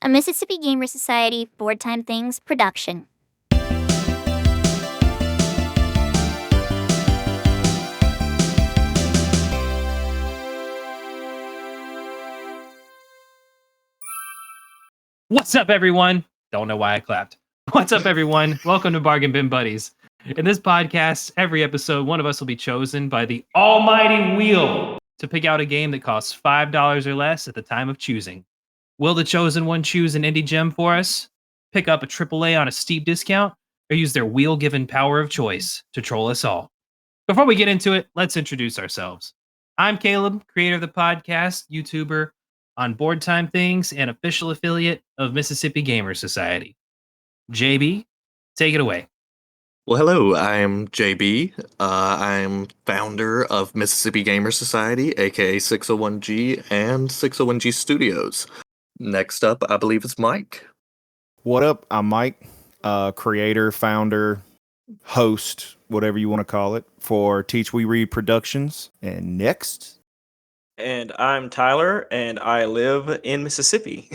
a Mississippi Gamer Society Board Time Things production. What's up, everyone? Don't know why I clapped. What's up, everyone? Welcome to Bargain Bin Buddies. In this podcast, every episode, one of us will be chosen by the almighty wheel to pick out a game that costs $5 or less at the time of choosing. Will the chosen one choose an indie gem for us, pick up a AAA on a steep discount, or use their wheel-given power of choice to troll us all? Before we get into it, let's introduce ourselves. I'm Caleb, creator of the podcast, YouTuber, on Board Time Things, and official affiliate of Mississippi Gamer Society. JB, take it away. Well, hello, I'm JB. I'm founder of Mississippi Gamer Society, aka 601G and 601G Studios. Next up, I believe it's Mike. What up? I'm Mike, creator, founder, host, whatever you want to call it, for Teach We Read Productions. And next. And I'm Tyler, and I live in Mississippi.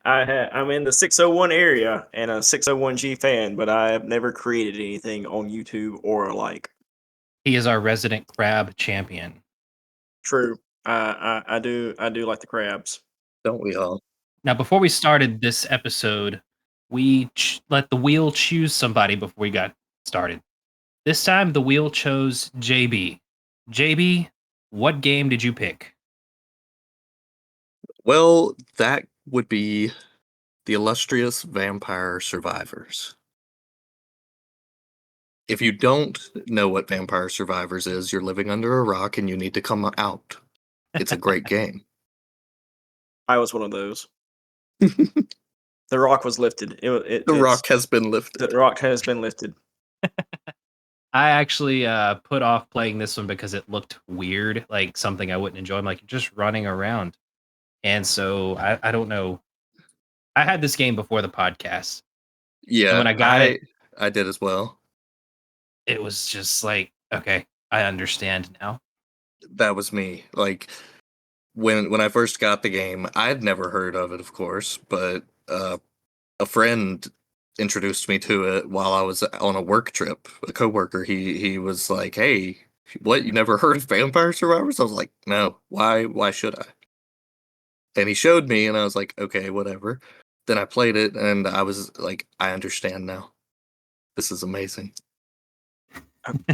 I'm in the 601 area and a 601G fan, but I have never created anything on YouTube or alike. He is our resident crab champion. True. I do like the crabs. Don't we all? Now, before we started this episode, we let the wheel choose somebody before we got started. This time, the wheel chose JB. JB, what game did you pick? Well, that would be the illustrious Vampire Survivors. If you don't know what Vampire Survivors is, you're living under a rock and you need to come out. It's a great game. I was one of those. The rock was lifted. The rock has been lifted. The rock has been lifted. I actually put off playing this one because it looked weird, like something I wouldn't enjoy. I'm like, just running around. And so I don't know. I had this game before the podcast. Yeah, and when I got it, I did as well. It was just like, okay, I understand now. That was me. Like when I first got the game, I had never heard of it, of course, but a friend introduced me to it while I was on a work trip. A coworker, he was like, "Hey, what? You never heard of Vampire Survivors?" I was like, "No. Why should I?" And he showed me, and I was like, "Okay, whatever." Then I played it, and I was like, "I understand now. This is amazing."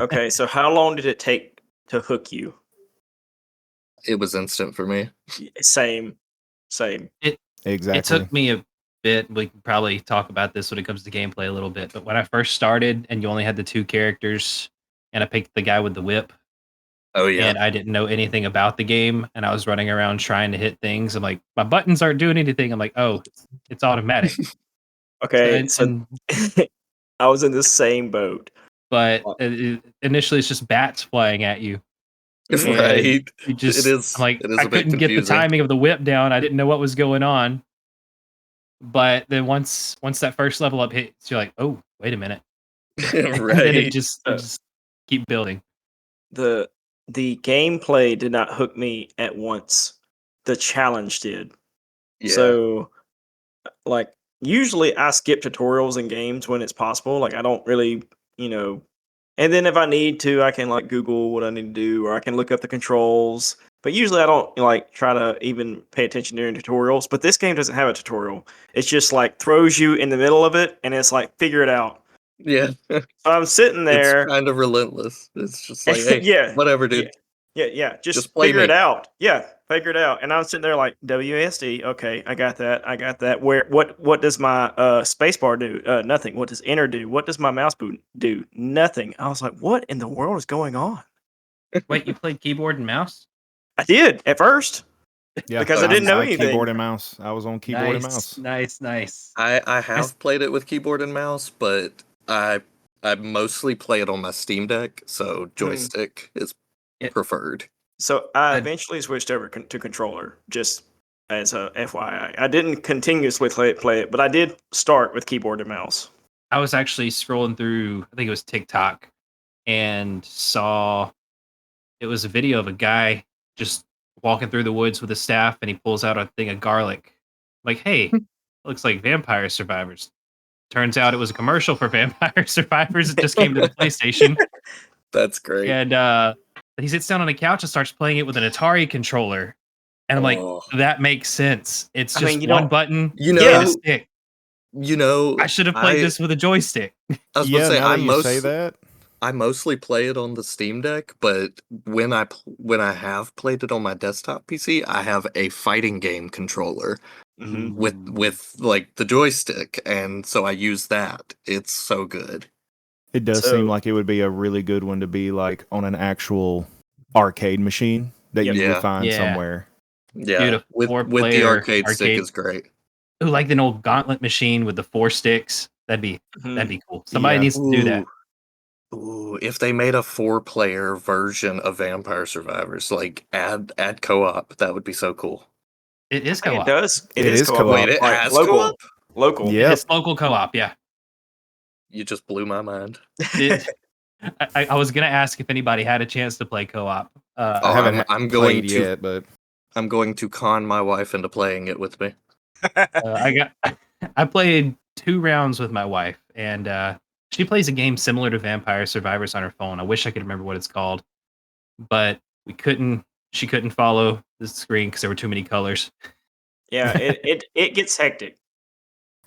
Okay, so how long did it take to hook you? It was instant for me. Same. Exactly. It took me a bit. We can probably talk about this when it comes to gameplay a little bit. But when I first started, and you only had the two characters, and I picked the guy with the whip. Oh yeah. And I didn't know anything about the game, and I was running around trying to hit things. I'm like, my buttons aren't doing anything. I'm like, oh, it's automatic. Okay, so I was in the same boat. But initially, it's just bats flying at you. Right. You just, it is. I'm like, it is I a bit couldn't get the confusing. timing of the whip down. I didn't know what was going on. But then once that first level up hits, you're like, oh, wait a minute. Right. And then it just keep building. The gameplay did not hook me at once. The challenge did. Yeah. So, like, usually I skip tutorials in games when it's possible. Like, I don't really, and then if I need to, I can like Google what I need to do, or I can look up the controls. But usually I don't like try to even pay attention during tutorials. But this game doesn't have a tutorial. It's just like throws you in the middle of it, and it's like figure it out. Yeah. So I'm sitting there. It's kind of relentless. It's just like, hey, yeah, whatever, dude. Yeah. Just play figure me. it out. Yeah, figure it out. And I'm sitting there like WASD. Okay, I got that. What does my spacebar do? Nothing. What does enter do? What does my mouse boot do? Nothing. I was like, what in the world is going on? Wait, you played keyboard and mouse? I did at first. Yeah, because I didn't know anything. Keyboard and mouse. I was on keyboard and mouse. Nice. I have played it with keyboard and mouse, but I mostly play it on my Steam Deck, so joystick is preferred. So I eventually switched over to controller, just as a FYI. I didn't continuously play it, but I did start with keyboard and mouse. I was actually scrolling through, I think it was TikTok, and saw it was a video of a guy just walking through the woods with a staff, and he pulls out a thing of garlic. Like, hey, looks like Vampire Survivors. Turns out it was a commercial for Vampire Survivors. It just came to the PlayStation. That's great. And he sits down on a couch and starts playing it with an Atari controller. And I'm like, Oh. that makes sense. It's I just mean, you one don't- button You and know, a stick. I should have played this with a joystick. I was Yeah, about to say, now that you say that, I mostly play it on the Steam Deck, but when I have played it on my desktop PC, I have a fighting game controller Mhm. with like the joystick, and so I use that. It's so good. it does So- seem like it would be a really good one to be like on an actual arcade machine that Yep. you Yeah. would find Yeah. somewhere. Yeah, Dude, a with the four-player arcade stick arcade- is great. Ooh, like an old gauntlet machine with the 4 sticks. That'd be cool. Somebody Yeah. needs to do that. Ooh, if they made a 4-player version of Vampire Survivors, like add co-op, that would be so cool. It is I think co-op. it does. It is is co-op. co-op. Wait, it Like, has local. co-op? Local. Yeah. It's local co-op, yeah. You just blew my mind. It- I was gonna ask if anybody had a chance to play co-op. Oh, I haven't I'm going played to yet, but I'm going to con my wife into playing it with me. I played 2 rounds with my wife, and she plays a game similar to Vampire Survivors on her phone. I wish I could remember what it's called, but she couldn't follow the screen because there were too many colors. Yeah, it gets hectic.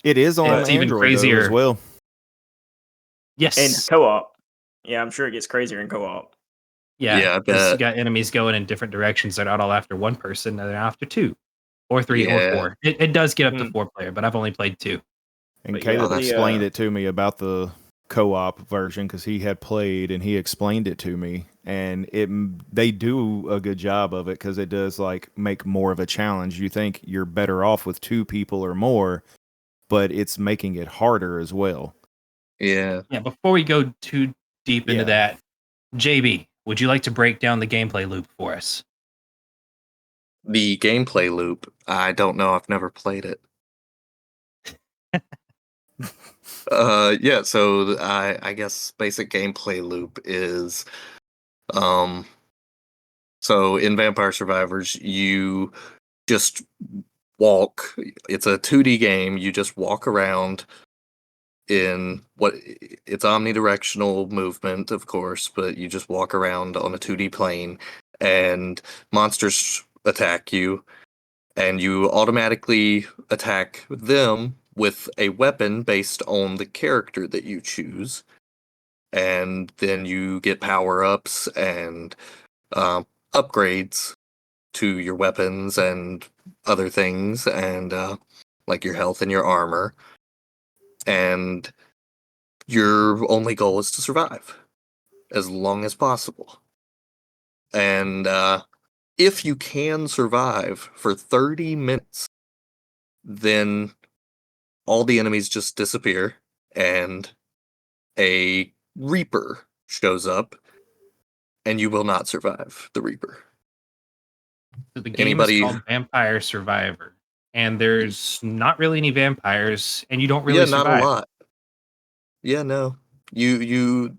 it is on It's even Android though, as crazier. well. Yes. And co-op. Yeah, I'm sure it gets crazier in co-op. Yeah, I 'cause you bet. got enemies going in different directions. They're not all after one person, they're after 2 or 3 Yeah. or 4. It does get up to Mm. 4 player, but I've only played 2. And But yeah, Caleb the, explained it to me about the co-op version because he had played and he explained it to me, and they do a good job of it because it does like make more of a challenge. You think you're better off with 2 people or more, but it's making it harder as well. Yeah. Yeah, before we go too deep into Yeah. that, JB, would you like to break down the gameplay loop for us? The gameplay loop, I don't know. I've never played it. Yeah, so I guess basic gameplay loop is so in Vampire Survivors you just walk. It's a 2D game. You just walk around in what it's omnidirectional movement, of course, but you just walk around on a 2D plane and monsters attack you, and you automatically attack them with a weapon based on the character that you choose. And then you get power-ups and upgrades to your weapons and other things, and like your health and your armor. And your only goal is to survive as long as possible. And if you can survive for 30 minutes, then all the enemies just disappear and a Reaper shows up, and you will not survive the Reaper. So the game Anybody- is called Vampire Survivor, and there's not really any vampires, and you don't really Yeah, survive. not a lot. Yeah, no. You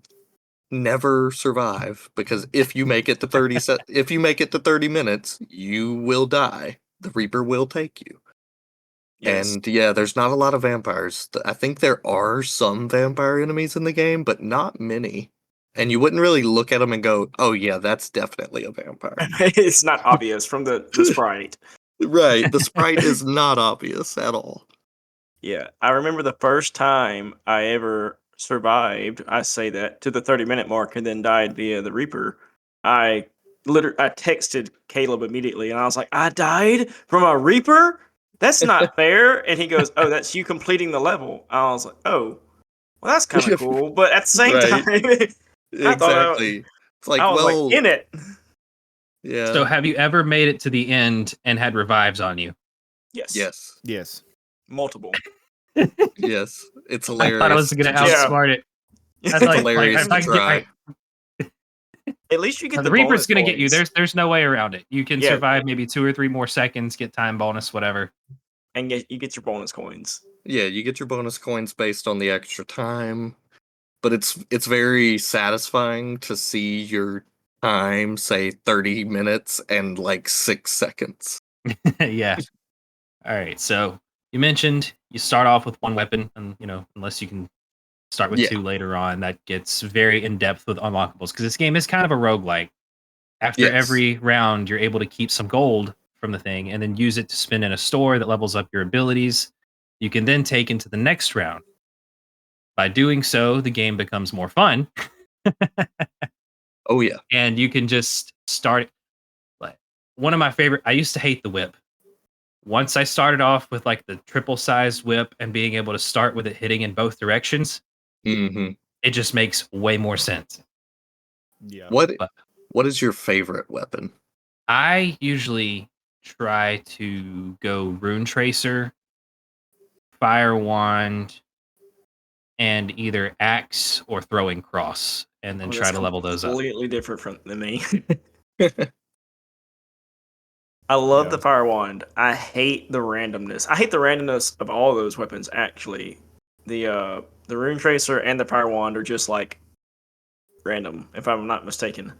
never survive, because if you make it to 30 minutes, you will die. The Reaper will take you. Yes. And yeah, there's not a lot of vampires. I think there are some vampire enemies in the game, but not many. And you wouldn't really look at them and go, "Oh yeah, that's definitely a vampire." It's not obvious from the sprite. Right, the sprite is not obvious at all. Yeah, I remember the first time I ever survived, I say that, to the 30-minute mark and then died via the Reaper. I texted Caleb immediately and I was like, I died from a Reaper? That's not fair. And he goes, oh, that's you completing the level. I was like, oh, well, that's kind of cool. But at the same Right. time, I thought Exactly. It's like, I was well, like, in it. yeah. So have you ever made it to the end and had revives on you? Yes. Yes. Yes. Multiple. Yes. It's I hilarious. thought I was going to to just- outsmart it. It's That's like- hilarious like, to like, try. like, At least you get the the Reaper's bonus going to get you. points There's no way around it. You can Yeah. survive maybe 2 or 3 more seconds, get time bonus, whatever. and you get your bonus coins. Yeah, you get your bonus coins based on the extra time, but it's very satisfying to see your time, say 30 minutes and like 6 seconds. Yeah. All right. So you mentioned you start off with one weapon, and unless you can start with Yeah. two later on, that gets very in depth with unlockables because this game is kind of a roguelike. After Yes. every round, you're able to keep some gold from the thing and then use it to spend in a store that levels up your abilities. You can then take into the next round. By doing so, the game becomes more fun, Oh yeah. and you can just start. Like one of my favorite. I used to hate the whip. Once I started off with like the triple sized whip and being able to start with it hitting in both directions, hmm it just makes way more sense. Yeah. What But what is your favorite weapon? I usually try to go Rune Tracer, Fire Wand, and either Axe or Throwing Cross, and then Oh, try that's to level those up. completely different than me. I love Yeah. the fire wand. I hate the randomness. I hate the randomness of all those weapons. Actually, the rune tracer and the fire wand are just like random, if I'm not mistaken.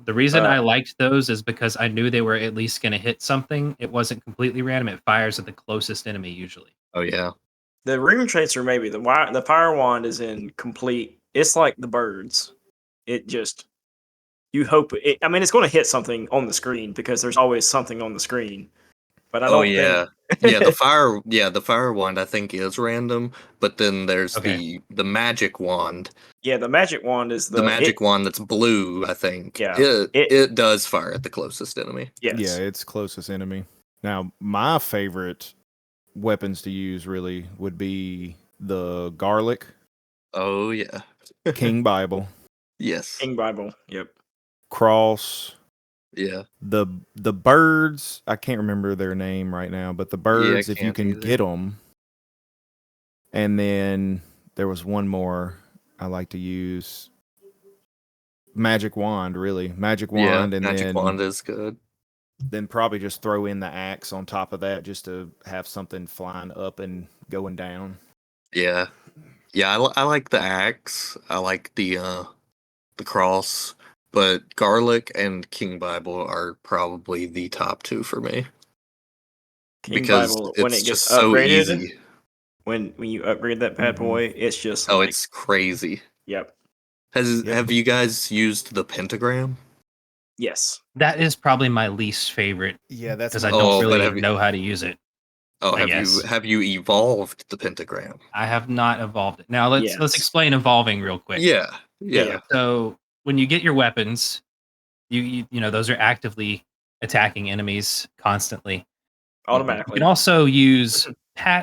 The reason Uh, I liked those is because I knew they were at least going to hit something. It wasn't completely random. It fires at the closest enemy usually. Oh yeah. The rune tracer, maybe the fire wand is in complete. It's like the birds. It just you hope it. I mean, it's going to hit something on the screen because there's always something on the screen. But I Oh don't think. yeah. The fire wand I think is random, but then there's Okay. the magic wand. Yeah, the magic wand is The magic wand that's blue, I think. Yeah, It does fire at the closest enemy. Yes. Yeah, it's closest enemy. Now, my favorite weapons to use really would be the garlic, Oh yeah. King Bible, Yes. King Bible. Yep. cross, Yeah. the birds. I can't remember their name right now, but the birds, if you can't can either. get them. And then there was one more I like to use. Magic wand, really. Magic wand, Yeah, and magic then wand is good. then probably just throw in the axe on top of that just to have something flying up and going down. Yeah. Yeah, I like the axe. I like the cross, but garlic and King Bible are probably the top two for me King because Bible when it's it gets just so upgraded. easy. When you upgrade that bad Mhm. boy, it's just Oh, like it's crazy. yep. Have Yep. you guys used the pentagram? Yes. That is probably my least favorite Yeah, that's because my I Oh, don't but really have you- know how to use it. Oh, I guess have you evolved the pentagram? I have not evolved it. Now let's Yes. explain evolving real quick. Yeah. Yeah. Yeah. So when you get your weapons, you know those are actively attacking enemies constantly. You Automatically. can also use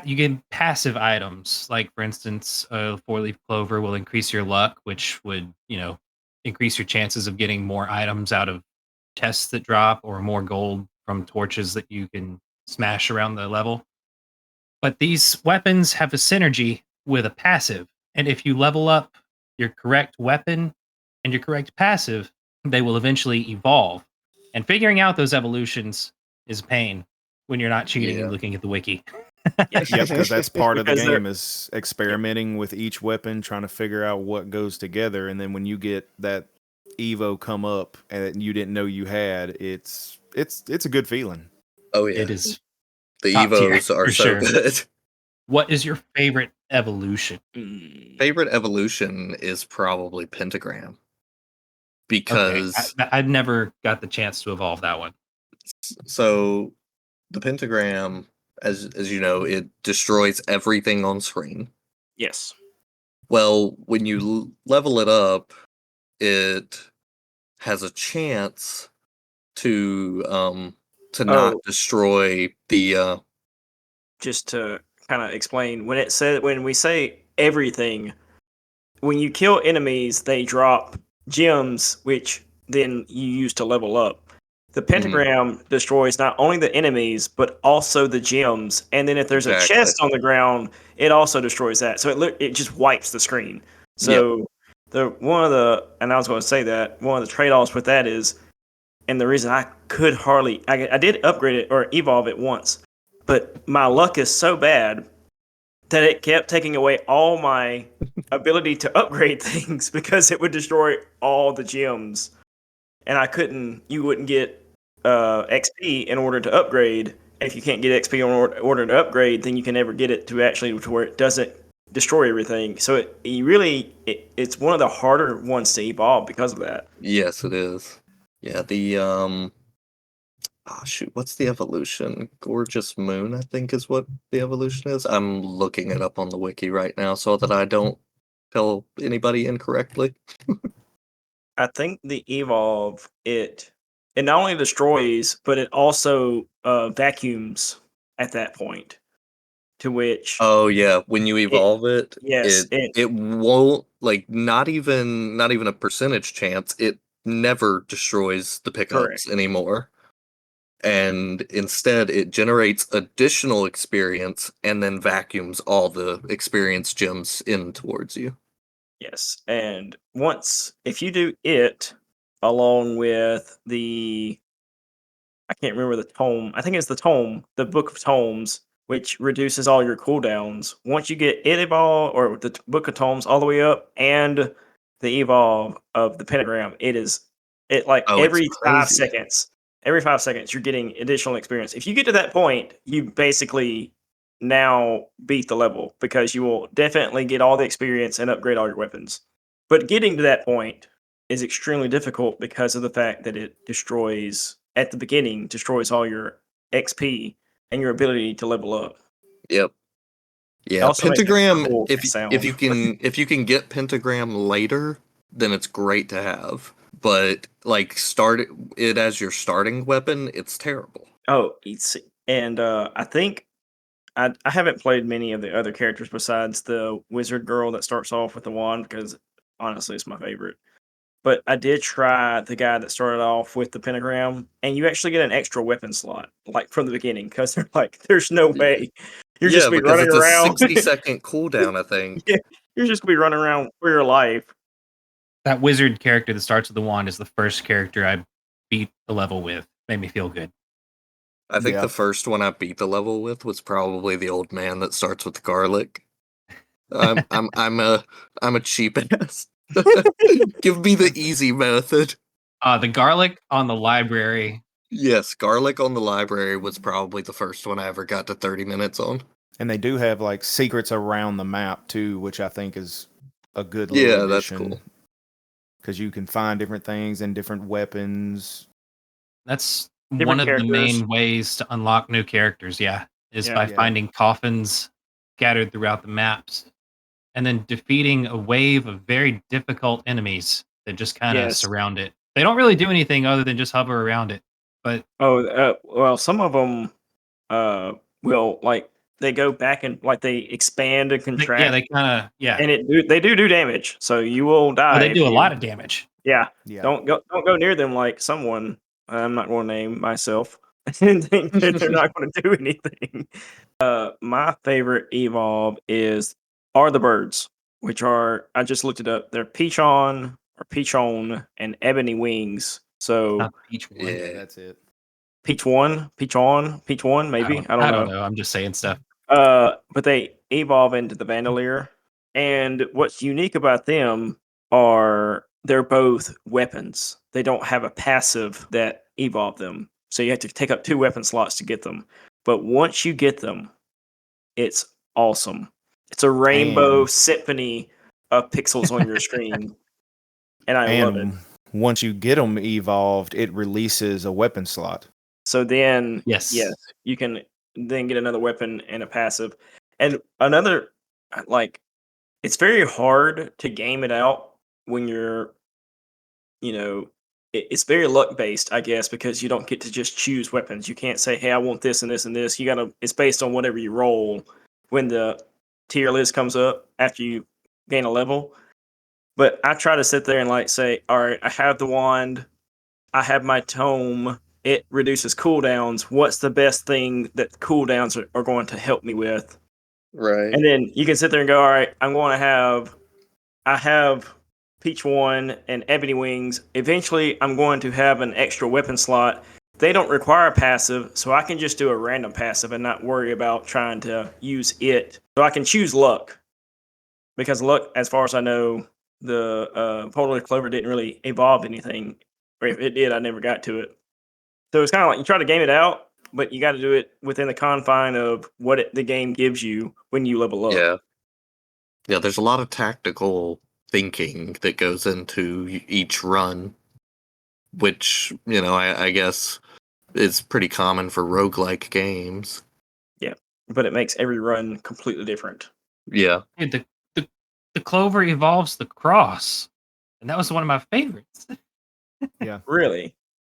you get passive items, like for instance, a four-leaf clover will increase your luck, which would increase your chances of getting more items out of tests that drop, or more gold from torches that you can smash around the level. But these weapons have a synergy with a passive, and if you level up your correct weapon and your correct passive, they will eventually evolve. And figuring out those evolutions is a pain when you're not cheating and Yeah. looking at the wiki. Yes. Yep, because that's part of the Because they're- game is experimenting with each weapon, trying to figure out what goes together, and then when you get that Evo come up and you didn't know you had, it's a good feeling. Oh yeah. It is. The top tier, Evos are for so sure. good. What is your favorite evolution? Favorite evolution is probably pentagram Okay, because I never got the chance to evolve that one. so the pentagram, as you know, it destroys everything on screen. Yes. Well, when you level it up, it has a chance to not Oh. destroy the Just to kind of explain, when we say everything, when you kill enemies, they drop gems, which then you use to level up. The pentagram destroys not only the enemies but also the gems, and then if there's a Exactly. chest on the ground, it also destroys that. So it just wipes the screen. So and I was going to say that one of the trade-offs with that is, and the reason I did upgrade it or evolve it once, but my luck is so bad that it kept taking away all my ability to upgrade things because it would destroy all the gems and you wouldn't get XP in order to upgrade. If you can't get XP in order to upgrade, then you can never get it to where it doesn't destroy everything. So it's one of the harder ones to evolve because of that. Yes, it is. Yeah, the shoot, what's the evolution? Gorgeous Moon, I think is what the evolution is. I'm looking it up on the wiki right now so that I don't tell anybody incorrectly. I think the evolve it not only destroys, but it also vacuums at that point. To which Oh yeah, when you evolve it, yes, it won't, like, not even a percentage chance. It never destroys the pickups Correct. anymore. And instead it generates additional experience and then vacuums all the experience gems in towards you. Yes, and if you do it along with I can't remember the tome. I think it's the tome, the Book of Tomes, which reduces all your cooldowns. Once you get it evolve or the Book of Tomes all the way up and the evolve of the pentagram, it like Oh, it's every 5 crazy. seconds. Every 5 seconds, you're getting additional experience. If you get to that point, you basically now beat the level because you will definitely get all the experience and upgrade all your weapons. But getting to that point is extremely difficult because of the fact that it destroys all your XP and your ability to level up. Yep. It Yeah, also makes a pentagram. cool If sound. if you can get pentagram later, then it's great to have. But like start it as your starting weapon, it's terrible. Oh, and I think I haven't played many of the other characters besides the wizard girl that starts off with the wand because honestly, it's my favorite. But I did try the guy that started off with the pentagram, and you actually get an extra weapon slot, like from the beginning, because they're like, "There's no way you're just Yeah, gonna be because running it's a around. 60-second cooldown, I think. Yeah, you're just gonna be running around for your life." That wizard character that starts with the wand is the first character I beat the level with. Made me feel good. I think Yeah. the first one I beat the level with was probably the old man that starts with garlic. I'm a cheap ass. Give me the easy method. The garlic on the library. Yes, garlic on the library was probably the first one I ever got to 30 minutes on. And they do have like secrets around the map too, which I think is a good Yeah, little that's addition. cool. Because you can find different things and different weapons. That's Different one of the characters. main ways to unlock new characters, is Yeah. by Yeah. finding coffins scattered throughout the maps and then defeating a wave of very difficult enemies that just kind of Yes. surround it. They don't really do anything other than just hover around it. But Well, some of them will like they go back and like they expand and contract, yeah, they kind of and they do damage. So you will die. they if do a you- lot of damage. Yeah. Yeah. Don't go near them like someone. I'm not going to name myself. And think that they're not going to do anything. My favorite evolve are the birds, which are I just looked it up. They're Peachon and Ebony Wings. So Not each one. Yeah. That's it. Peach one, maybe I don't know. I'm just saying stuff. But they evolve into the Vandalier, and what's unique about them are they're both weapons. They don't have a passive that evolve them, so you have to take up 2 weapon slots to get them. But once you get them, it's awesome. It's a rainbow And- symphony of pixels on your screen, and I love it. And once you get them evolved, it releases a weapon slot. So then, Yes. you can then get another weapon and a passive. And another, like, it's very hard to game it out when you're, it's very luck based, I guess, because you don't get to just choose weapons. You can't say, hey, I want this and this and this. It's based on whatever you roll when the tier list comes up after you gain a level. But I try to sit there and, like, say, all right, I have the wand, I have my tome. It reduces cooldowns. What's the best thing that cooldowns are going to help me with? Right. And then you can sit there and go, all right, I have Peach One and Ebony Wings. Eventually, I'm going to have an extra weapon slot. They don't require a passive, so I can just do a random passive and not worry about trying to use it. So I can choose luck. Because luck, as far as I know, the Polar Clover didn't really evolve anything or if it did, I never got to it. So it's kind of like you try to game it out, but you got to do it within the confine of what the game gives you when you level up. Yeah. Yeah, there's a lot of tactical thinking that goes into each run, which, I guess is pretty common for roguelike games. But it makes every run completely different. Yeah. Dude, the Clover evolves the cross, and that was one of my favorites. Really?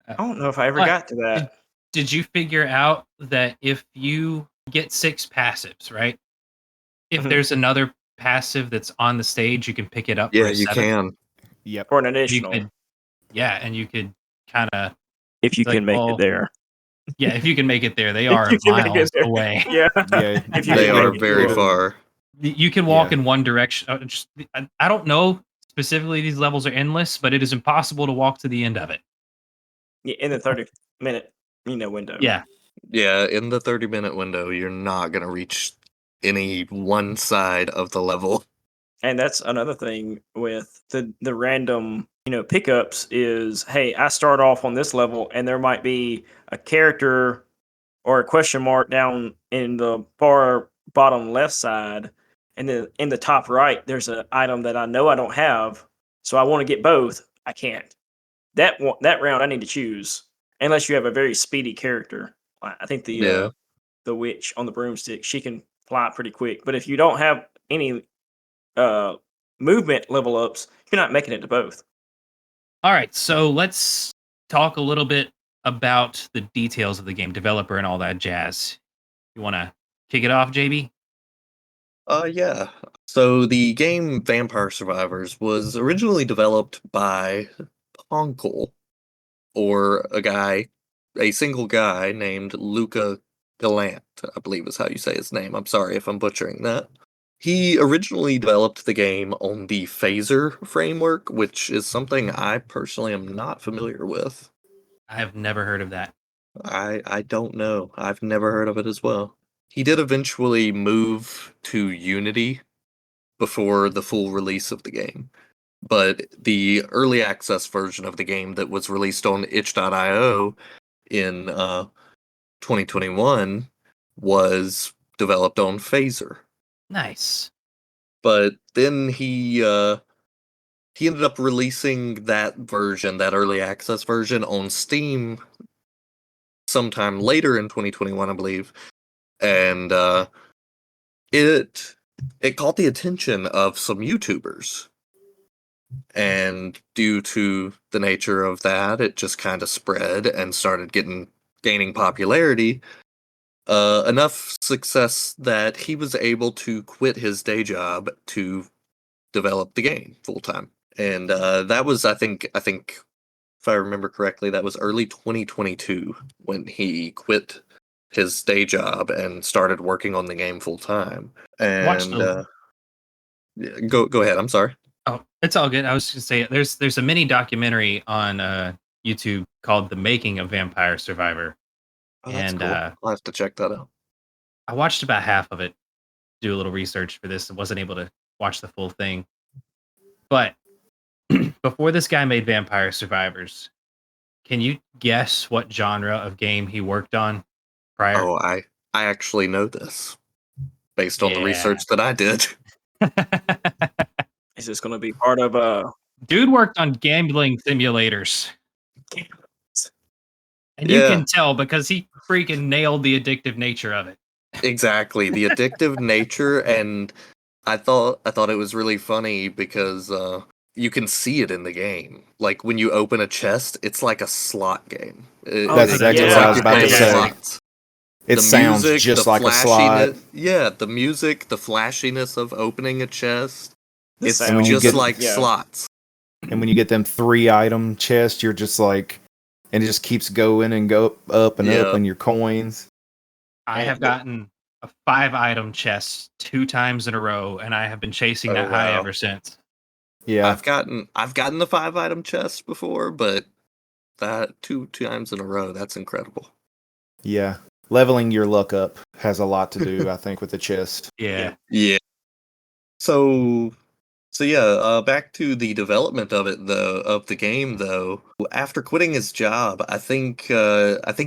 I don't know if I ever What? got to that. Did you figure out that if you get 6 passives, right? If Mhm. there's another passive that's on the stage, you can pick it up. Yeah, for a you 7th? can. Yep. Or an You additional, could, yeah, and you could kind of, if you like, can make well, it there. yeah, if you can make it there, they If are you can make it miles there. away. Yeah. Yeah, If you They can are make it very there. far. You can walk Yeah. in one direction. I don't know specifically these levels are endless, but it is impossible to walk to the end of it. Yeah, in the 30-minute window. Yeah, Yeah, in the 30-minute window, you're not going to reach any one side of the level. And that's another thing with the random pickups is, hey, I start off on this level and there might be a character or a question mark down in the far bottom left side, and then in the top right there's an item that I know I don't have, so I want to get both. I can't. That round I need to choose unless you have a very speedy character. I think Yeah. the witch on the broomstick, she can fly pretty quick, but if you don't have any uh movement level ups, you're not making it to both. all right, so let's talk a little bit about the details of the game, developer, and all that jazz. You want to kick it off, JB? Yeah. So the game Vampire Survivors was originally developed by Ponkel, or a single guy named Luca Gallant, I believe is how you say his name. I'm sorry if I'm butchering that. He originally developed the game on the Phaser framework, which is something I personally am not familiar with. I have never heard of that. I don't know. I've never heard of it as well. He did eventually move to Unity before the full release of the game. But the early access version of the game that was released on itch.io in 2021 was developed on Phaser. Nice. But then he ended up releasing that version, that early access version, on Steam sometime later in 2021, I believe. And it caught the attention of some YouTubers. And due to the nature of that, it just kind of spread and started gaining popularity. Enough success that he was able to quit his day job to develop the game full time. And that was, I think, if I remember correctly, that was early 2022 when he quit his day job and started working on the game full time. And yeah, go ahead. I'm sorry. Oh, it's all good. I was just saying, there's a mini documentary on YouTube called "The Making of Vampire Survivor," Oh, that's and cool. I'll have to check that out. I watched about half of it. Do a little research for this. I wasn't able to watch the full thing, but before this guy made Vampire Survivors, can you guess what genre of game he worked on prior? Oh, I actually know this based on the Yeah. research that I did. Is this going to be part of Dude worked on gambling simulators. And you Yeah. can tell because he freaking nailed the addictive nature of it. Exactly, the addictive nature, and I thought it was really funny because you can see it in the game. Like when you open a chest, it's like a slot game. That's exactly what I was you're about to playing say. slots. It The sounds music, just the like a slot. flashiness- Yeah, the music, the flashiness of opening a chest. the It's sound? just get- like Yeah. slots. And when you get them 3-item chests, you're just like, and it just keeps going and go up and Yeah. up, and your coins. I have gotten a 5-item chest 2 times in a row, and I have been chasing Oh, that high wow. ever since. Yeah, I've gotten the 5-item chest before, but that two times in a row, that's incredible. yeah. Leveling your luck up has a lot to do, I think, with the chest. Yeah. Yeah. So So yeah, back to the development of it though, of the game though. After quitting his job, I think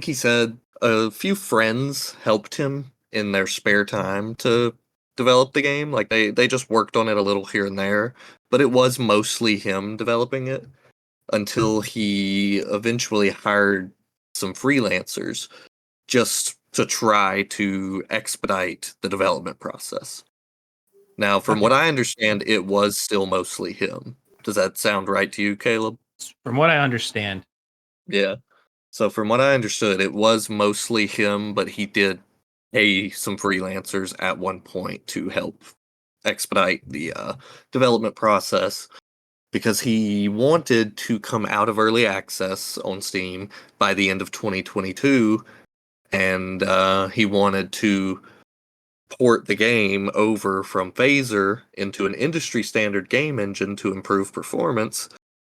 he said a few friends helped him in their spare time to develop the game. Like they just worked on it a little here and there, but it was mostly him developing it until he eventually hired some freelancers just to try to expedite the development process. Now, from what Okay. I understand, it was still mostly him. Does that sound right to you, Caleb? From what I understand, Yeah. So, from what I understood, it was mostly him, but he did pay some freelancers at one point to help expedite the development process because he wanted to come out of early access on Steam by the end of 2022, and he wanted to port the game over from Phaser into an industry standard game engine to improve performance,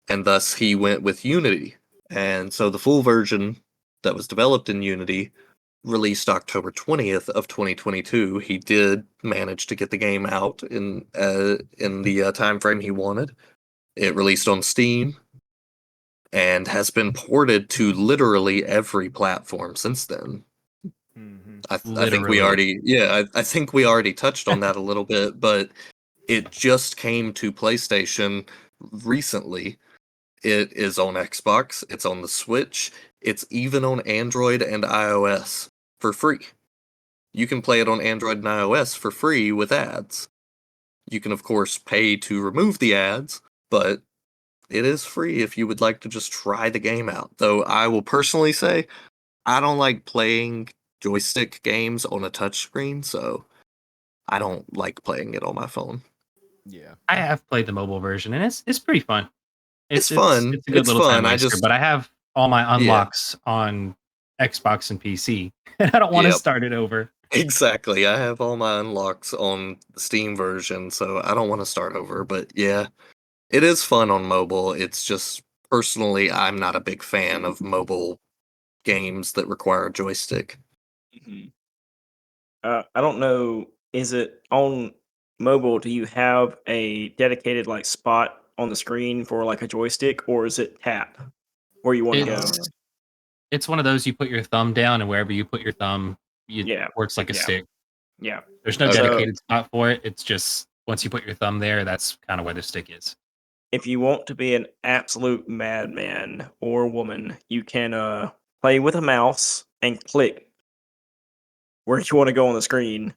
and thus he went with Unity. And so the full version that was developed in Unity released October 20th of 2022. He did manage to get the game out in the time frame he wanted. It released on Steam and has been ported to literally every platform since then. I think we literally. I think we already touched on that a little bit, but it just came to PlayStation recently. It is on Xbox, it's on the Switch, it's even on Android and iOS for free. You can play it on Android and iOS for free with ads. You can, of course, pay to remove the ads, but it is free if you would like to just try the game out. Though I will personally say, I don't like playing joystick games on a touchscreen, so I don't like playing it on my phone. Yeah. I have played the mobile version, and it's pretty fun. It's fun. It's a good It's little time fun. I waster. just But I have all my yeah, unlocks on Xbox and PC, and I don't want to yep, start it over. exactly. I have all my unlocks on the Steam version, so I don't want to start over. But yeah, it is fun on mobile. It's just personally, I'm not a big fan of mobile games that require a joystick. Mhm. I don't know. Is it on mobile? Do you have a dedicated like spot on the screen for like a joystick, or is it tap where you want to go? It's it's one of those you put your thumb down, and wherever you put your thumb, it Yeah, works like a yeah, stick. yeah. There's no Okay. So dedicated spot for it. It's just once you put your thumb there, that's kind of where the stick is. if you want to be an absolute madman or woman, you can play with a mouse and click where you want to go on the screen.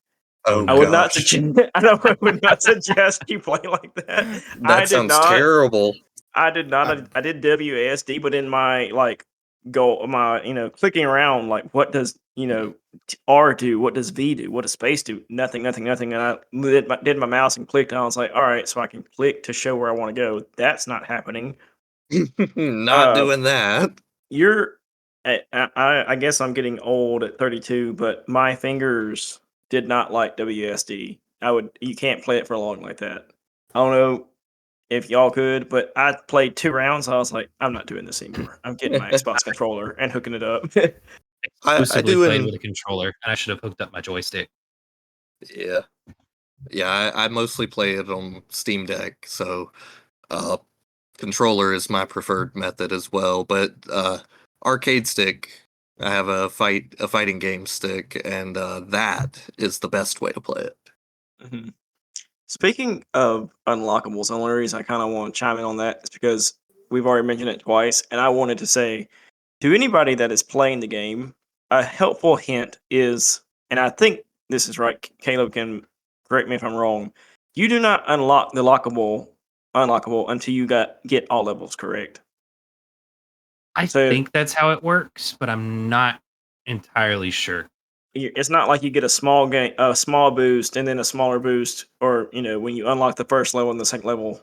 Oh I would not gosh, suggest. I would not suggest you play like that. I that did sounds not. terrible. I did not. I, I did WASD, but in my like go my clicking around like what does R do? What does V do? What does space do? Nothing, nothing, nothing. And I did my mouse and clicked. And I was like, all right, so I can click to show where I want to go. That's not happening. Not Uh, doing that. you're. I guess I'm getting old at 32, but my fingers did not like WSD. You can't play it for long like that. I don't know if y'all could, but I played 2 rounds. I was like, I'm not doing this anymore. I'm getting my Xbox controller and hooking it up. I Exclusively do played in with a controller, and I should have hooked up my joystick. yeah. Yeah, I mostly play it on Steam Deck, so uh controller is my preferred method as well, but arcade stick, I have a fighting game stick, and that is the best way to play it. Mhm. Speaking of unlockables, the only reason I kind of want to chime in on that is because we've already mentioned it twice, and I wanted to say to anybody that is playing the game, a helpful hint is, and I think this is right. Caleb can correct me if I'm wrong. You do not unlock the unlockable until you get all levels correct. I So think that's how it works, but I'm not entirely sure. it's not like you get a small boost and then a smaller boost, or when you unlock the first level and the second level.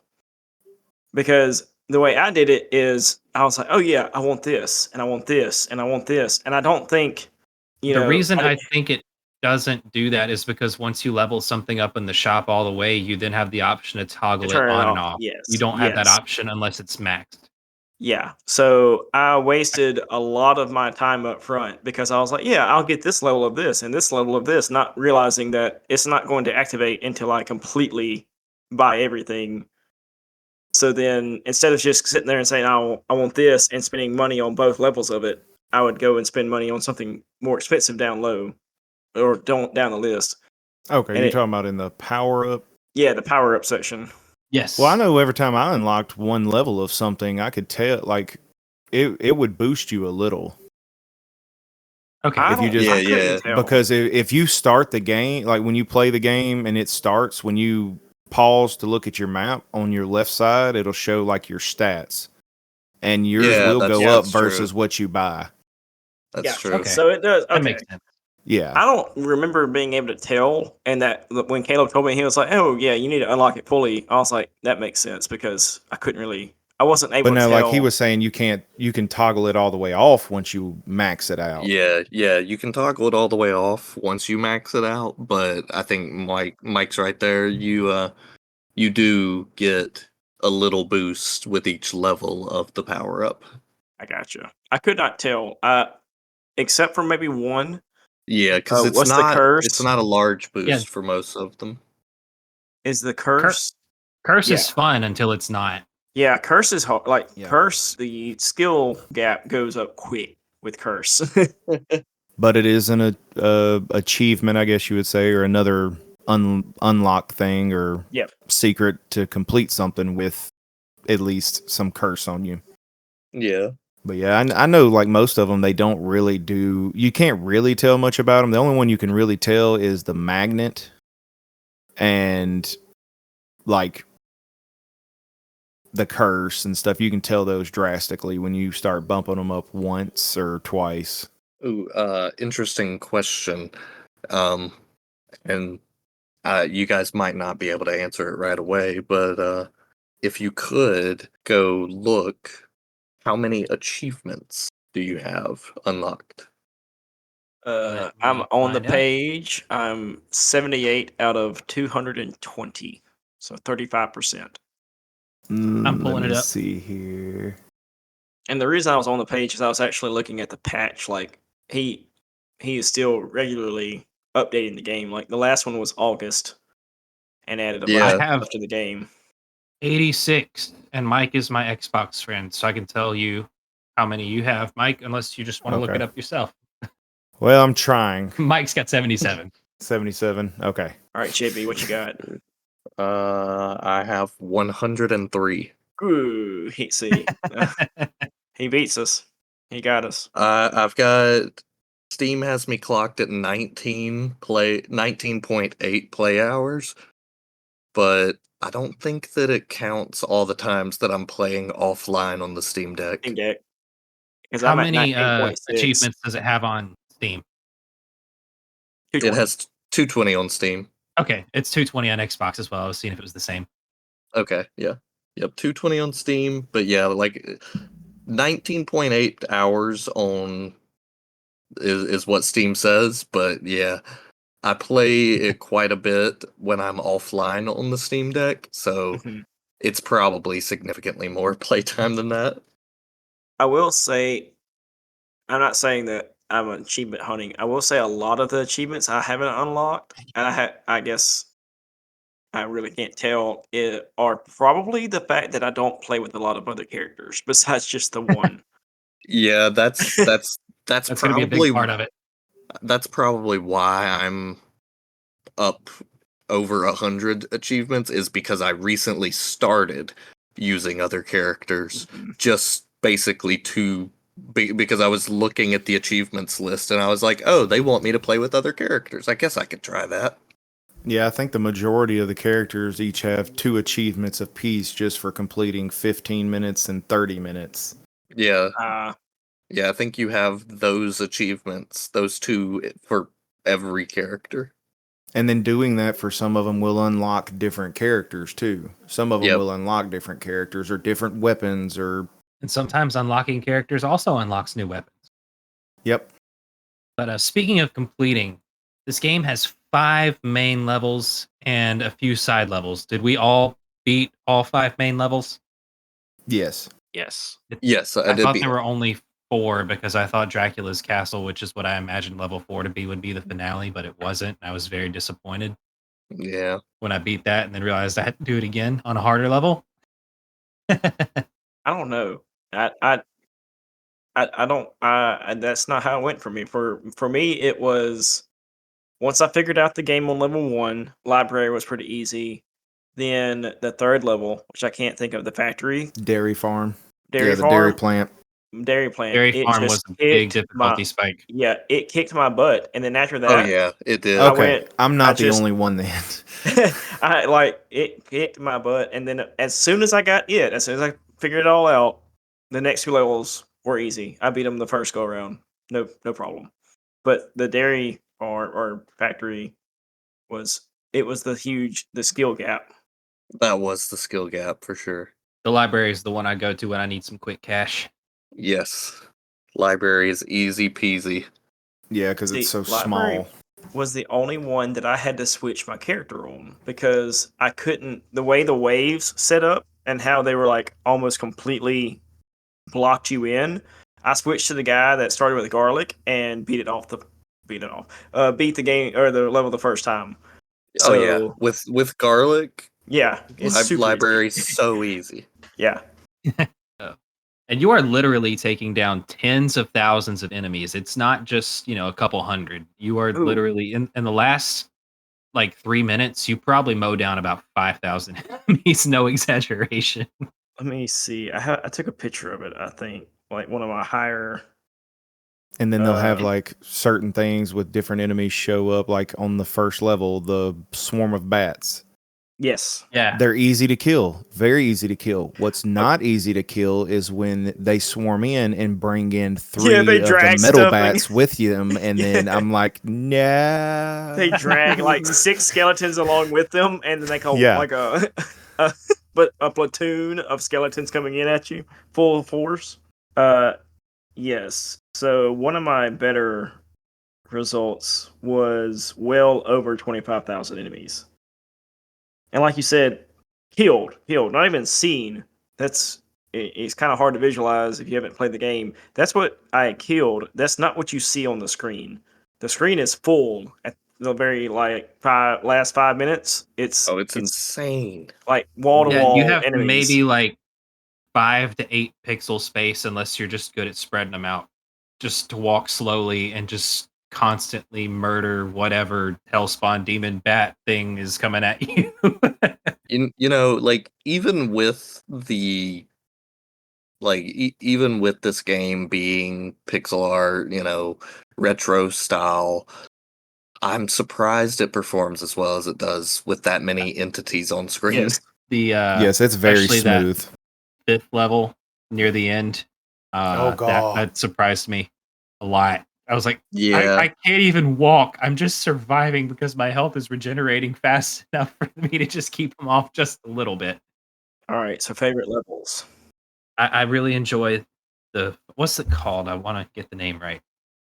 Because the way I did it is, I was like, oh yeah, I want this, and I want this, and I want this, and I don't think, The reason I I think it doesn't do that is because once you level something up in the shop all the way, you then have the option to to toggle it turn it on and off. off. You Yes, don't have that yes, option unless it's maxed. yeah. So I wasted a lot of my time up front because I was like, yeah, I'll get this level of this and this level of this, not realizing that it's not going to activate until I completely buy everything So then instead of just sitting there and saying, I want this and spending money on both levels of it, I would go and spend money on something more expensive down low or down the list. Okay, And you're it- talking about in the power up. Yeah, the power up section. Yes. Well, I know every time I unlocked one level of something, I could tell like it would boost you a little. Okay. I if you don't- just- I couldn't Yeah, tell. Because if you start the game, like when you play the game and it starts, when you pause to look at your map on your left side, it'll show like your stats, and yours Yeah, will that's- go yeah, up that's true. versus what you buy. That's Gotcha. true. Okay. So it does. that Okay. makes sense. Yeah, I don't remember being able to tell, and that when Caleb told me, he was like, "Oh yeah, you need to unlock it fully." I was like, "That makes sense," because I wasn't able but to no, tell. like he was saying, you can toggle it all the way off once you max it out. Yeah, you can toggle it all the way off once you max it out, but I think Mike's right there. You do get a little boost with each level of the power up. I gotcha. I could not tell, except for maybe one. Yeah, because it's what's the not curse? it's not a large boost Yeah. for most of them. Is the curse? Curse is Yeah. fun until it's not. Yeah, curse is hard. Like Yeah. curse, the skill gap goes up quick with curse. But it is an achievement, I guess you would say, or another unlock thing or Yep. secret to complete something with at least some curse on you. Yeah. But yeah, I know like most of them, they don't really do, you can't really tell much about them. The only one you can really tell is the magnet and like the curse and stuff. You can tell those drastically when you start bumping them up once or twice. Ooh, interesting question. And you guys might not be able to answer it right away, but if you could go look, how many achievements do you have unlocked? Let I'm me on the find out. page. I'm 78 out of 220, so 35%. I'm pulling Let it me up. see here. And the reason I was on the page is I was actually looking at the patch. Like he is still regularly updating the game. Like the last one was August, and added a bunch Yeah. of I have- stuff to the game. 86, and Mike is my Xbox friend, so I can tell you how many you have, Mike, unless you just want to look Okay. it up yourself. Well, I'm trying. Mike's got 77. 77. Okay. All right, JB, what you got? I have 103. Ooh, see, he beats us. He got us. I've got Steam has me clocked at 19.8 play hours, but I don't think that it counts all the times that I'm playing offline on the Steam Deck. Steam Deck. Because How I'm at many 19.6. achievements does it have on Steam? It 220. has 220 on Steam. Okay, it's 220 on Xbox as well. I was seeing if it was the same. Okay, yeah. Yep, 220 on Steam, but yeah, like 19.8 hours on is what Steam says, but yeah, I play it quite a bit when I'm offline on the Steam Deck, so Mhm. it's probably significantly more playtime than that. I will say, I'm not saying that I'm achievement hunting. I will say a lot of the achievements I haven't unlocked, and I guess I really can't tell, it are probably the fact that I don't play with a lot of other characters besides just the one. Yeah, that's That's going to be a probably big part of it. that's probably why I'm up over 100 achievements, is because I recently started using other characters Mhm. just basically because I was looking at the achievements list and I was like, oh, they want me to play with other characters. I guess I could try that. Yeah, I think the majority of the characters each have 2 achievements apiece just for completing 15 minutes and 30 minutes. Yeah, Uh, yeah, I think you have those achievements, those 2 for every character. And then doing that for some of them will unlock different characters too. Some of them Yep. will unlock different characters or different weapons or And sometimes unlocking characters also unlocks new weapons. yep. But speaking of completing, this game has 5 main levels and a few side levels. Did we all beat all 5 main levels? Yes. yes. Yes, I I did thought beat there it. were only 4 because I thought Dracula's Castle, which is what I imagined level 4 to be, would be the finale, but it wasn't. I was very disappointed Yeah. when I beat that and then realized I had to do it again on a harder level. I don't know. I don't. That's not how it went for me. For me, it was once I figured out the game on level 1. Library was pretty easy. Then the third level, which I can't think of, the factory, Dairy farm. dairy Yeah, the dairy farm, plant. dairy plant. Dairy It Farm was just a big kicked my difficulty spike. yeah. It kicked my butt, and then after Oh that, yeah, it did. I Okay, went. I'm I not the just only one then. I like it kicked my butt, and then as soon as I figured it all out, the next 2 levels were easy. I beat them the first go around, no problem. But the dairy or factory was the skill gap. That was the skill gap for sure. The library is the one I go to when I need some quick cash. Yes. Library is easy peasy. Yeah, because it's See, so library small. was the only one that I had to switch my character on because I couldn't the way the waves set up and how they were like almost completely blocked you in. I switched to the guy that started with garlic and beat the game or the level the first time. Oh yeah, So with garlic, yeah, it's super library easy. so easy. Yeah, And you are literally taking down tens of thousands of enemies. It's not just, a couple hundred. You are Ooh. literally in the last like 3 minutes, you probably mow down about 5,000 enemies, no exaggeration. let me see. I took a picture of it. I think like one of my higher. And then they'll have Uh, like certain things with different enemies show up, like on the first level, the swarm of bats. Yes. Yeah. They're easy to kill, very easy to kill. What's not easy to kill is when they swarm in and bring in three they of the drag metal stuff bats with them, and then Yeah. I'm like, nah. They drag like 6 skeletons along with them, and then they call Yeah. like a a platoon of skeletons coming in at you full force. Yes. So one of my better results was well over 25,000 enemies, and like you said, killed, not even seen. It's kind of hard to visualize if you haven't played the game. That's what I killed. That's not what you see on the screen. The screen is full at the very last 5 minutes. It's It's insane. like wall to Yeah, you wall have enemies. maybe like 5 to 8 pixel space unless you're just good at spreading them out. Just to walk slowly and just constantly murder whatever hellspawn demon bat thing is coming at you. Like even with the even with this game being pixel art, retro style, I'm surprised it performs as well as it does with that many entities on screen. Yes. The Yes, it's very especially that smooth. 5th level near the end. That surprised me a lot. I was like, Yeah. I can't even walk. I'm just surviving because my health is regenerating fast enough for me to just keep them off just a little bit. All right. So favorite levels, I really enjoy what's it called? I want to get the name right.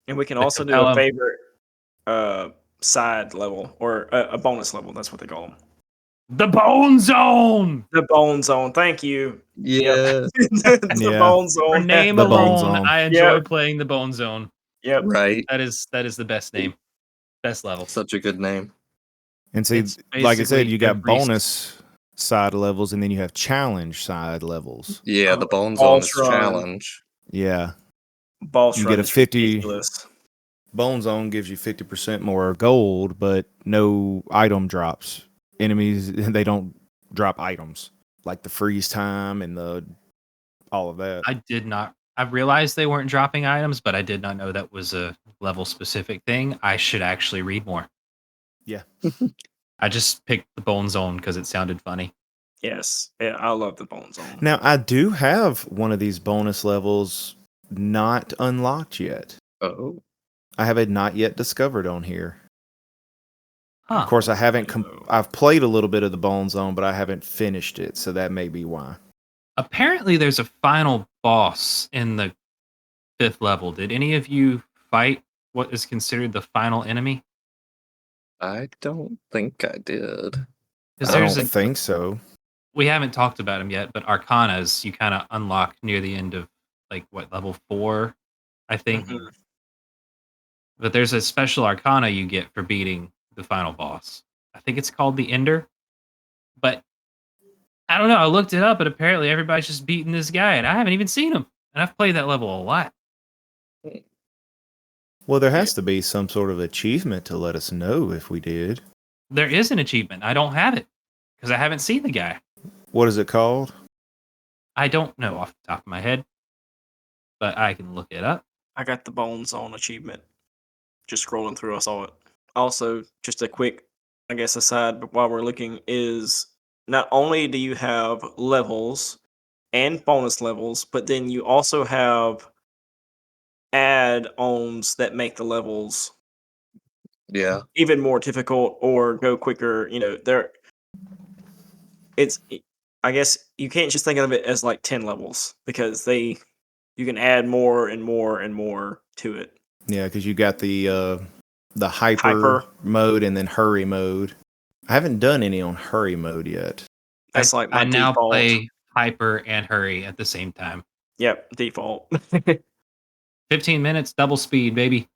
and we can The also do a Capella- favorite side level or a bonus level. That's what they call them. The Bone Zone. The Bone Zone. Thank you. Yeah. The Yeah. Bone For Zone. name The Bone alone, Zone. I enjoy Yep. playing the Bone Zone. Yep. Right. That is the best name, best level. Such a good name. And see, It's like I said, basically you got every bonus side levels, and then you have challenge side levels. Yeah, the Bone Zone Boss is Run. challenge. Yeah. Boss You Run get a is 50 ridiculous. Bone Zone gives you 50% more gold, but no item drops. Enemies, they don't drop items like the freeze time and all of that. I realized they weren't dropping items, but I did not know that was a level specific thing. I should actually read more. Yeah. I just picked the Bone Zone because it sounded funny. Yes. Yeah, I love the Bone Zone. Now, I do have one of these bonus levels not unlocked yet. Oh. I have it not yet discovered on here. Huh. Of course, I haven't. I've played a little bit of the Bone Zone, but I haven't finished it, so that may be why. Apparently, there's a final boss in the 5th level. Did any of you fight what is considered the final enemy? I don't think I did. Because I there's don't think so. we haven't talked about him yet, but Arcanas you kind of unlock near the end of like level 4, I think. Mhm. But there's a special Arcana you get for beating the final boss. I think it's called the Ender. But I don't know. I looked it up, but apparently everybody's just beating this guy, and I haven't even seen him. And I've played that level a lot. Well, there has to be some sort of achievement to let us know if we did. There is an achievement. I don't have it because I haven't seen the guy. What is it called? I don't know off the top of my head, but I can look it up. I got the Bones on achievement. Just scrolling through, I saw it. Also, just a quick, I guess, aside while we're looking is not only do you have levels and bonus levels, but then you also have add-ons that make the levels Yeah. even more difficult or go quicker. I guess you can't just think of it as like 10 levels because you can add more and more and more to it. Yeah, because you got the hyper Hyper. mode and then hurry mode. I haven't done any on hurry mode yet. That's like my I now default. play hyper and hurry at the same time. Yep, default. 15 minutes, double speed, baby.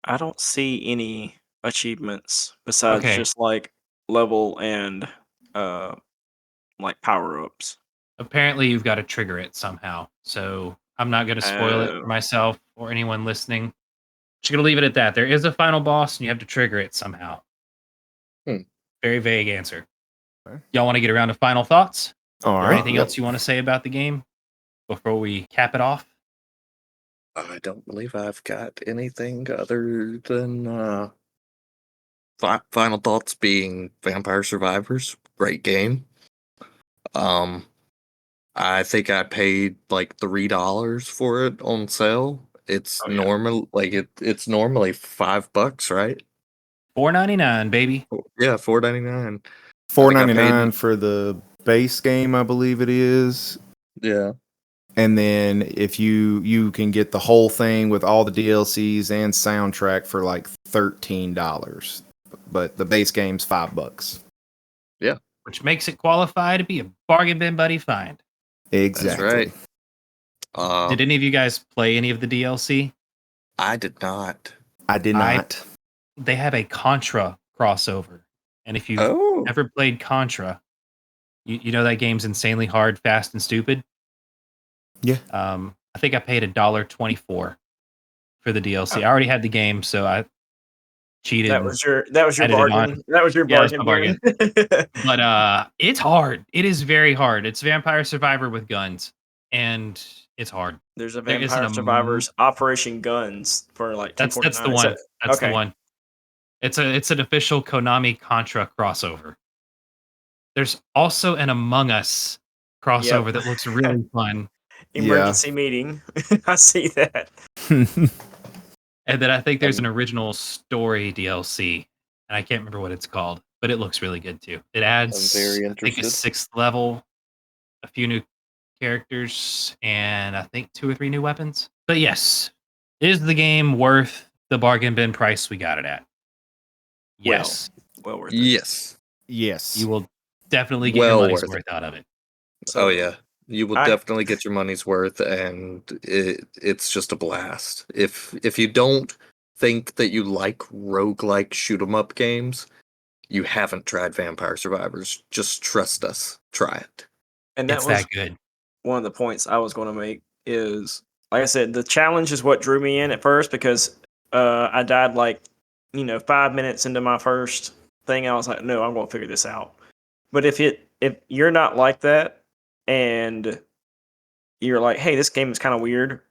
I don't see any achievements besides Okay. just like level and like power ups. Apparently, you've got to trigger it somehow. So I'm not going to spoil it Oh. for myself or anyone listening. Just going to leave it at that. There is a final boss, and you have to trigger it somehow. Very vague answer. Okay. Y'all want to get around to final thoughts? All Or right. anything else you want to say about the game before we cap it off? I don't believe I've got anything other than final thoughts being Vampire Survivors. Great game. I think I paid like $3 for it on sale. It's Oh, yeah. normal, like it's normally $5, right? $4.99, baby. Yeah, $4.99. $4.99 for the base game, I believe it is. Yeah. And then if you can get the whole thing with all the DLCs and soundtrack for like $13. But the base game's $5. Which makes it qualify to be a bargain bin buddy find. Exactly. That's right. Did any of you guys play any of the DLC? I did not. I did not. They have a Contra crossover. And if you've Oh. ever played Contra, you know that game's insanely hard, fast, and stupid? Yeah. I think I paid $1.24 for the DLC. I already had the game, so I cheated. That was your added it bargain. on. That was your Yeah, it was bargain. my But it's hard. It is very hard. It's Vampire Survivor with guns, and it's hard. There's a There isn't Vampire a Survivors Operation Guns for like That's the $2.49. one. That's okay. the one. It's an official Konami Contra crossover. There's also an Among Us crossover that looks really fun. Emergency meeting. I see that. And then I think there's an original story DLC, and I can't remember what it's called, but it looks really good too. It adds, I'm very I think, a interested. 6th level, a few new characters, and I think 2 or 3 new weapons. But yes, is the game worth the bargain bin price we got it at? Yes. Well worth it. Yes. Yes. You will definitely get Well your money's worth it. worth out of it. Oh yeah. You will I- definitely get your money's worth, and it's just a blast. If you don't think that you like roguelike shoot 'em up games, you haven't tried Vampire Survivors. Just trust us. Try it. And that It's was that good. one of the points I was going to make is, like I said, the challenge is what drew me in at first because I died like 5 minutes into my first thing. I was like, no, I'm going to figure this out. But if you're not like that and you're like, hey, this game is kind of weird,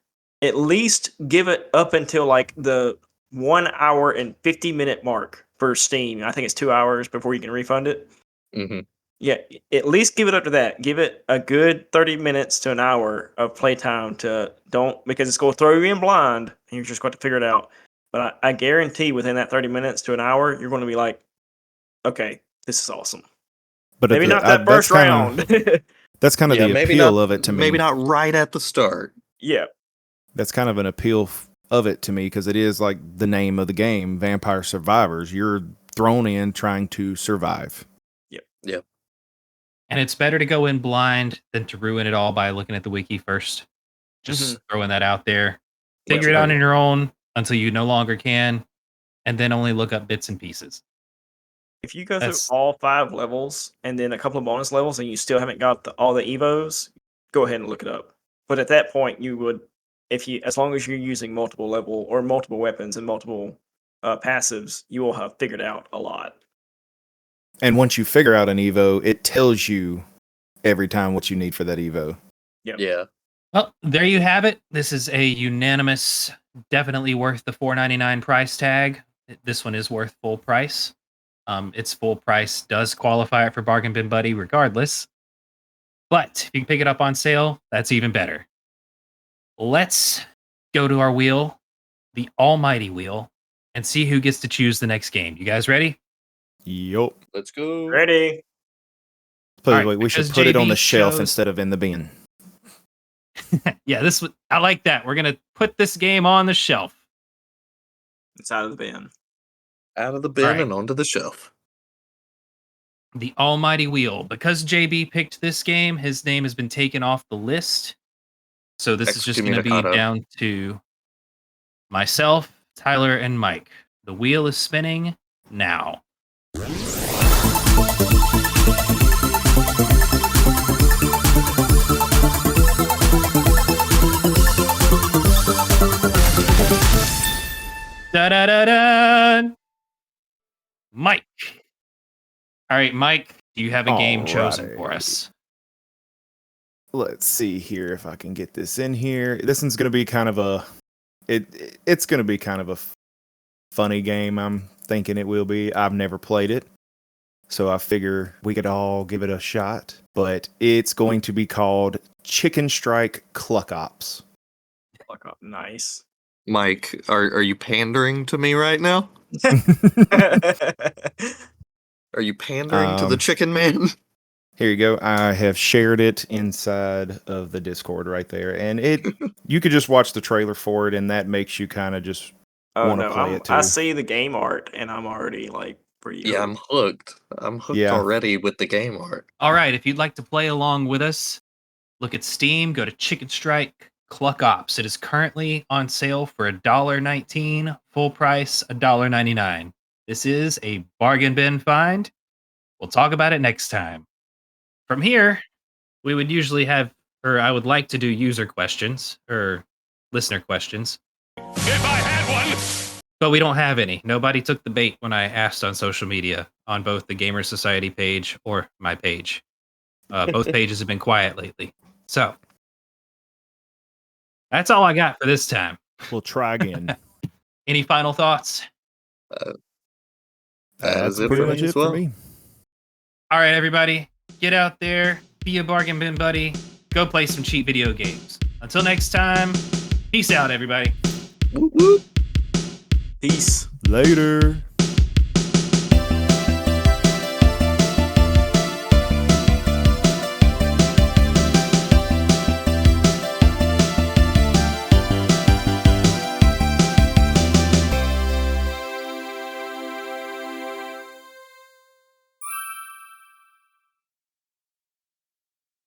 at least give it up until like the 1 hour and 50-minute mark for Steam. I think it's 2 hours before you can refund it. Mm-hmm. Yeah, at least give it up to that. Give it a good 30 minutes to an hour of playtime because it's going to throw you in blind and you're just going to figure it out. But I guarantee within that 30 minutes to an hour, you're going to be like, okay, this is awesome. But Maybe not that first round. That's kind of the appeal of it to me. Maybe not right at the start. Yeah. That's kind of an appeal of it to me because it is like the name of the game, Vampire Survivors. You're thrown in trying to survive. Yep. And it's better to go in blind than to ruin it all by looking at the wiki first. Just throwing that out there. Figure it out on your own until you no longer can, and then only look up bits and pieces. If you go That's- through all 5 levels and then a couple of bonus levels and you still haven't got all the evos, go ahead and look it up. But at that point, you would, as long as you're using multiple level or multiple weapons and multiple passives, you will have figured out a lot. And once you figure out an Evo, it tells you every time what you need for that Evo. Yeah. Well, there you have it. This is a unanimous, definitely worth the $4.99 price tag. This one is worth full price. Its full price does qualify it for Bargain Bin Buddy regardless. But if you can pick it up on sale, that's even better. Let's go to our wheel, the almighty wheel, and see who gets to choose the next game. You guys ready? Yup. Let's go. Ready? By the Alright, way, we should because put it on JB the shelf chose- instead of in the bin. Yeah, I like that. We're gonna put this game on the shelf. It's out of the bin. Out of the bin Alright. and onto the shelf. The almighty wheel. Because JB picked this game, his name has been taken off the list. So this is just going to be Excommunicado. down to myself, Tyler, and Mike. The wheel is spinning now. Da-da-da-da! Mike. All right, Mike, do you have a game chosen for us? Let's see here if I can get this in here. This one's going to be kind of it's going to be kind of a funny game. I'm thinking it will be. I've never played it, so I figure we could all give it a shot. But it's going to be called Chicken Strike Cluck Ops. Nice. Mike, are you pandering to me right now? Are you pandering to the chicken man? Here you go. I have shared it inside of the Discord right there, and you could just watch the trailer for it, and that makes you kind of just Oh wanna no, play it I too. see the game art and I'm already like pretty. Yeah, I'm hooked. I'm hooked Yeah. already with the game art. All right, if you'd like to play along with us, look at Steam, go to Chicken Strike Cluck Ops. It is currently on sale for $1.19, full price $1.99. This is a bargain bin find. We'll talk about it next time. From here, we would usually have, or I would like to do user questions or listener questions. If I had one! But we don't have any. Nobody took the bait when I asked on social media on both the Gamer Society page or my page. Both pages have been quiet lately. So that's all I got for this time. We'll try again. Any final thoughts? That's it pretty for much me it as well. for me. All right, everybody, get out there, be a bargain bin buddy, go play some cheap video games. Until next time, peace out, everybody. Whoop, whoop. Peace. Later.